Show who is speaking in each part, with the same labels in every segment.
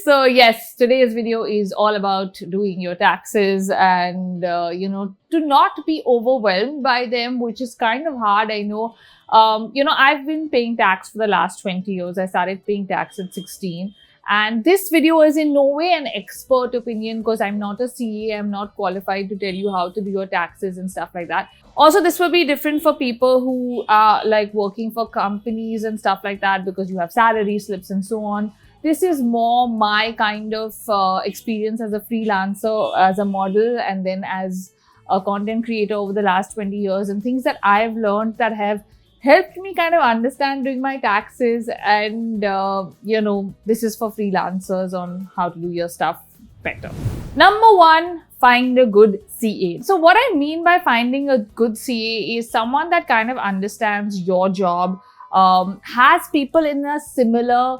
Speaker 1: So yes, today's video is all about doing your taxes and, to not be overwhelmed by them, which is kind of hard. I know, I've been paying tax for the last 20 years. I started paying tax at 16. And this video is in no way an expert opinion because I'm not a CA. I'm not qualified to tell you how to do your taxes and stuff like that. Also, this will be different for people who are like working for companies and stuff like that because you have salary slips and so on. This is more my kind of experience as a freelancer, as a model, and then as a content creator over the last 20 years and things that I've learned that have helped me kind of understand doing my taxes. And, this is for freelancers on how to do your stuff better. Number one, find a good CA. So what I mean by finding a good CA is someone that kind of understands your job, has people in a similar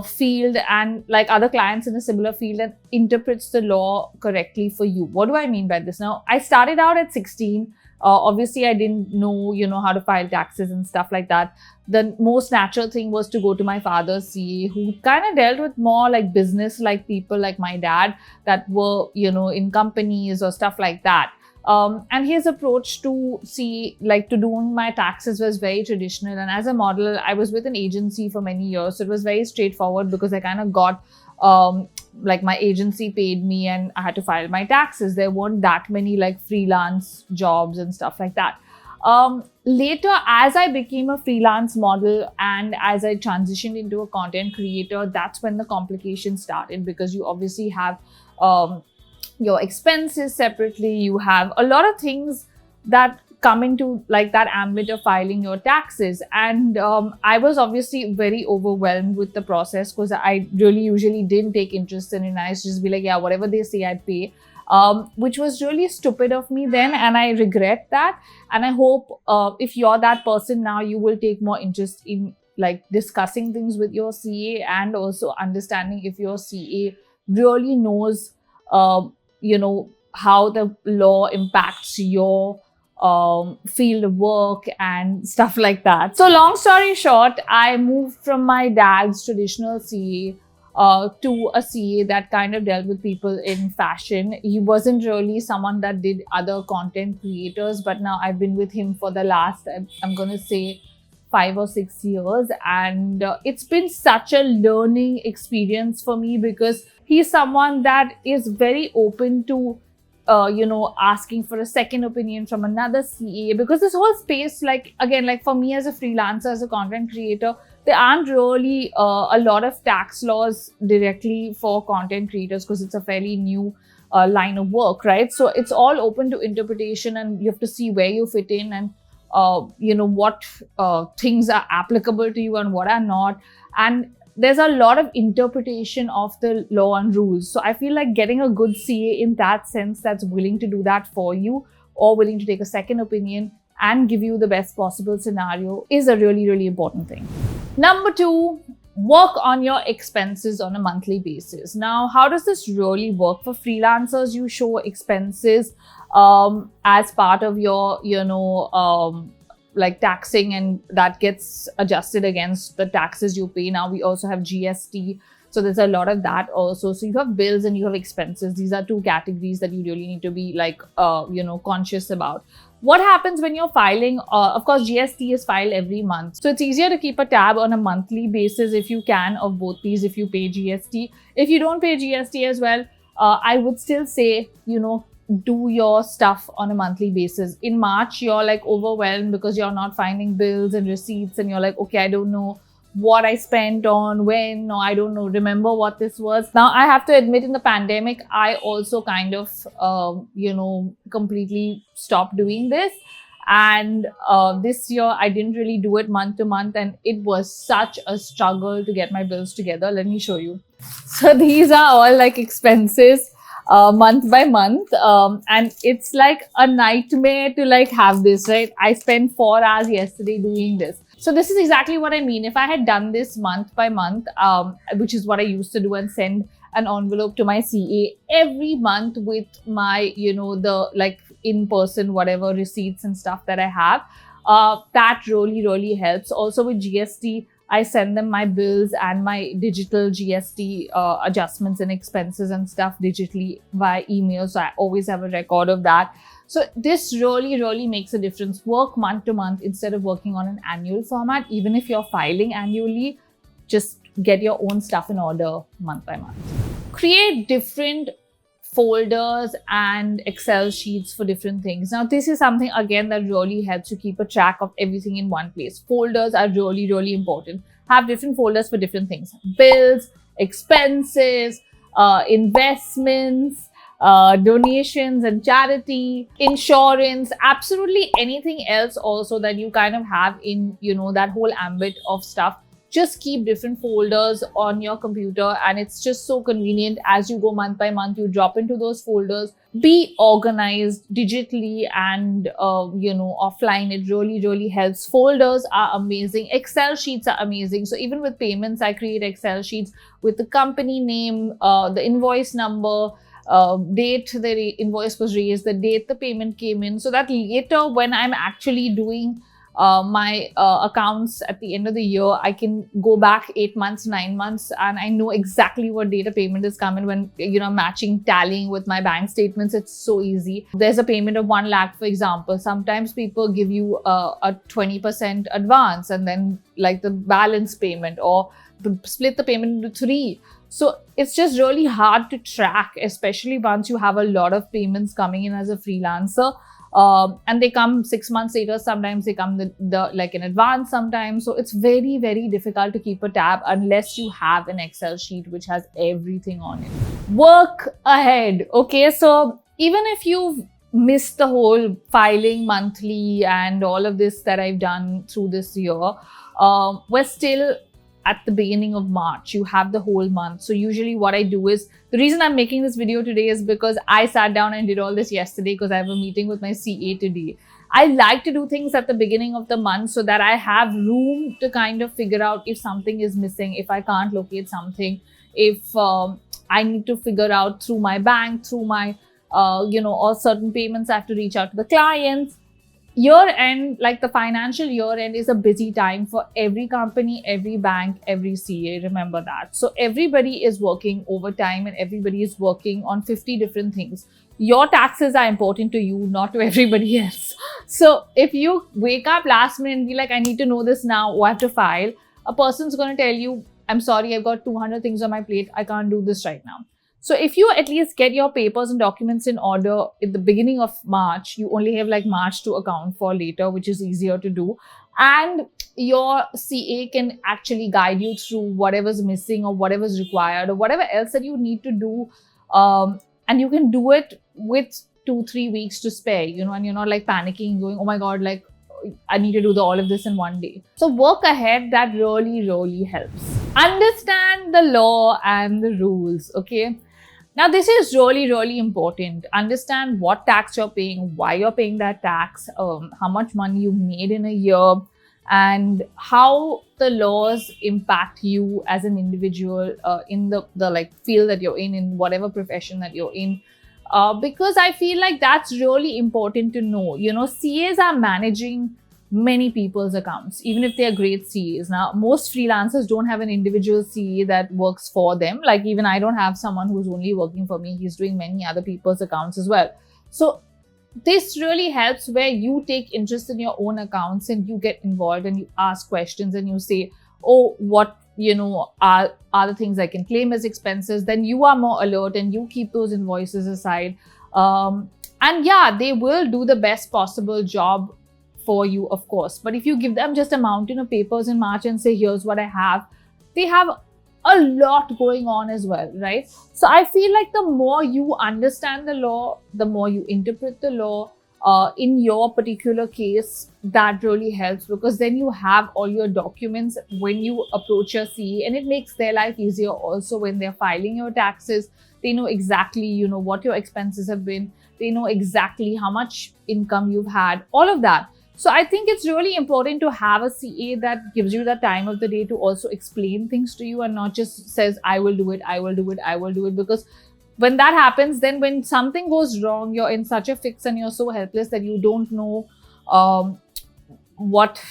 Speaker 1: field and like other clients in a similar field and interprets the law correctly for you. What do I mean by this? Now, I started out at 16. Obviously, I didn't know, how to file taxes and stuff like that. The most natural thing was to go to my father's CA, who kind of dealt with more like business-like people like my dad that were, in companies or stuff like that. And his approach to to doing my taxes was very traditional. And as a model, I was with an agency for many years. So it was very straightforward because I kind of got, my agency paid me and I had to file my taxes. There weren't that many like freelance jobs and stuff like that. Later, as I became a freelance model and as I transitioned into a content creator, that's when the complications started because you obviously have, your expenses separately. You have a lot of things that come into like that ambit of filing your taxes. And I was obviously very overwhelmed with the process because I really usually didn't take interest in it. And I used to just be like, yeah, whatever they say, I'd pay, which was really stupid of me then. And I regret that. And I hope if you're that person now, you will take more interest in like discussing things with your CA and also understanding if your CA really knows how the law impacts your field of work and stuff like that. So long story short, I moved from my dad's traditional CA to a CA that kind of dealt with people in fashion. He wasn't really someone that did other content creators, but now I've been with him for the last, I'm going to say, 5 or 6 years. And it's been such a learning experience for me because he's someone that is very open to, asking for a second opinion from another CA, because this whole space, like for me as a freelancer, as a content creator, there aren't really a lot of tax laws directly for content creators because it's a fairly new line of work, right? So it's all open to interpretation and you have to see where you fit in and what things are applicable to you and what are not. And there's a lot of interpretation of the law and rules. So I feel like getting a good CA in that sense that's willing to do that for you or willing to take a second opinion and give you the best possible scenario is a really, really important thing. Number 2, work on your expenses on a monthly basis. Now, how does this really work? For freelancers, you show expenses as part of your, taxing, and that gets adjusted against the taxes you pay. Now we also have GST. So there's a lot of that also. So you have bills and you have expenses. These are 2 categories that you really need to be conscious about. What happens when you're filing? Of course, GST is filed every month. So it's easier to keep a tab on a monthly basis if you can of both these, if you pay GST. If you don't pay GST as well, I would still say, do your stuff on a monthly basis. In March, you're like overwhelmed because you're not finding bills and receipts and you're like, okay, I don't know what I spent on when, or I don't know, remember what this was. Now, I have to admit in the pandemic, I also kind of, completely stopped doing this. And this year, I didn't really do it month to month. And it was such a struggle to get my bills together. Let me show you. So these are all like expenses. Month by month, and it's like a nightmare to like have this, right? I spent 4 hours yesterday doing this. So this is exactly what I mean. If I had done this month by month, which is what I used to do, and send an envelope to my CA every month with my, the like in-person whatever receipts and stuff that I have, that really, really helps. Also with GST, I send them my bills and my digital GST adjustments and expenses and stuff digitally via email. So I always have a record of that. So this really, really makes a difference. Work month to month instead of working on an annual format. Even if you're filing annually, just get your own stuff in order month by month. Create different folders and Excel sheets for different things. Now, this is something again that really helps you keep a track of everything in one place. Folders are really, really important. Have different folders for different things. Bills, expenses, investments, donations and charity, insurance, absolutely anything else also that you kind of have in, that whole ambit of stuff. Just keep different folders on your computer, and it's just so convenient. As you go month by month, you drop into those folders. Be organized digitally and offline. It really, really helps. Folders are amazing. Excel sheets are amazing. So even with payments, I create Excel sheets with the company name, the invoice number, date the invoice was raised, the date the payment came in, so that later when I'm actually doing my accounts at the end of the year, I can go back 8 months, 9 months, and I know exactly what date a payment is coming when, matching, tallying with my bank statements. It's so easy. There's a payment of 1 lakh, for example. Sometimes people give you a 20% advance and then like the balance payment, or split the payment into 3. So it's just really hard to track, especially once you have a lot of payments coming in as a freelancer. And they come 6 months later. Sometimes they come like in advance sometimes. So it's very, very difficult to keep a tab unless you have an Excel sheet which has everything on it. Work ahead. Okay, so even if you've missed the whole filing monthly and all of this that I've done through this year, we're still at the beginning of March. You have the whole month. So usually what I do is, the reason I'm making this video today is because I sat down and did all this yesterday because I have a meeting with my CA today. I like to do things at the beginning of the month so that I have room to kind of figure out if something is missing, if I can't locate something, if I need to figure out through my bank, through my, or certain payments I have to reach out to the clients. Year end, like the financial year end, is a busy time for every company, every bank, every CA. Remember that. So everybody is working overtime and everybody is working on 50 different things. Your taxes are important to you, not to everybody else. So if you wake up last minute and be like, I need to know this now, or I have to file, a person's going to tell you, I'm sorry, I've got 200 things on my plate. I can't do this right now. So if you at least get your papers and documents in order at the beginning of March, you only have like March to account for later, which is easier to do. And your CA can actually guide you through whatever's missing or whatever's required or whatever else that you need to do. And you can do it with 2-3 weeks to spare, and you're not like panicking, going, oh my God, like I need to do all of this in one day. So work ahead. That really, really helps. Understand the law and the rules. Okay. Now, this is really, really important. Understand what tax you're paying, why you're paying that tax, how much money you made in a year, and how the laws impact you as an individual in the like field that you're in whatever profession that you're in. Because I feel like that's really important to know. CAs are managing many people's accounts, even if they're great CAs. Now, most freelancers don't have an individual CA that works for them. Like even I don't have someone who's only working for me. He's doing many other people's accounts as well. So this really helps where you take interest in your own accounts and you get involved and you ask questions and you say, oh, what are the things I can claim as expenses. Then you are more alert and you keep those invoices aside. And yeah, they will do the best possible job for you, of course. But if you give them just a mountain of papers in March and say, here's what I have, they have a lot going on as well, right? So I feel like the more you understand the law, the more you interpret the law in your particular case, that really helps, because then you have all your documents when you approach your CA, and it makes their life easier also when they're filing your taxes. They know exactly, what your expenses have been. They know exactly how much income you've had, all of that. So I think it's really important to have a CA that gives you the time of the day to also explain things to you and not just says, I will do it, I will do it, I will do it. Because when that happens, then when something goes wrong, you're in such a fix and you're so helpless that you don't know what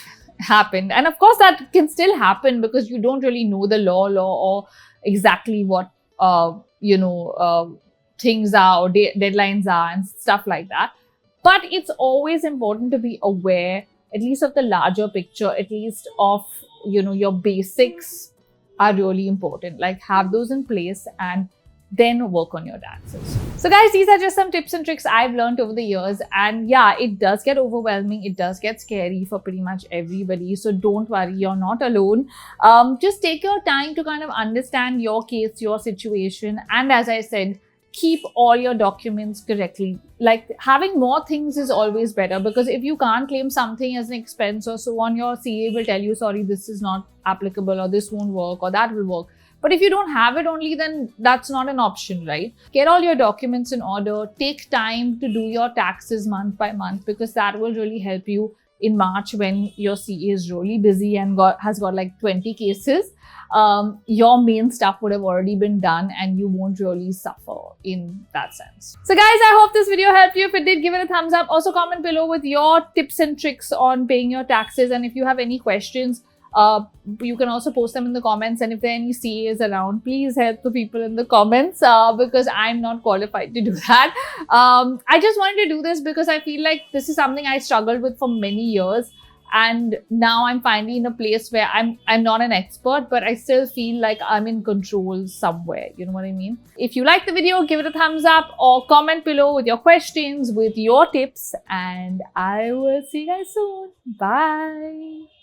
Speaker 1: happened. And of course, that can still happen because you don't really know the law or exactly what, things are or deadlines are and stuff like that. But it's always important to be aware, at least of the larger picture, at least of, your basics are really important. Like, have those in place and then work on your taxes. So guys, these are just some tips and tricks I've learned over the years. And yeah, it does get overwhelming. It does get scary for pretty much everybody. So don't worry, you're not alone. Just take your time to kind of understand your case, your situation. And as I said, keep all your documents correctly. Like, having more things is always better, because if you can't claim something as an expense or so on, your CA will tell you, sorry, this is not applicable, or this won't work, or that will work. But if you don't have it only, then that's not an option, right? Get all your documents in order. Take time to do your taxes month by month, because that will really help you in March when your CA is really busy and has got like 20 cases. Your main stuff would have already been done and you won't really suffer in that sense. So guys, I hope this video helped you. If it did, give it a thumbs up. Also comment below with your tips and tricks on paying your taxes. And if you have any questions, you can also post them in the comments. And if there are any CAs around, please help the people in the comments, because I'm not qualified to do that. I just wanted to do this because I feel like this is something I struggled with for many years. And now I'm finally in a place where I'm not an expert, but I still feel like I'm in control somewhere. You know what I mean? If you like the video, give it a thumbs up or comment below with your questions, with your tips, and I will see you guys soon. Bye.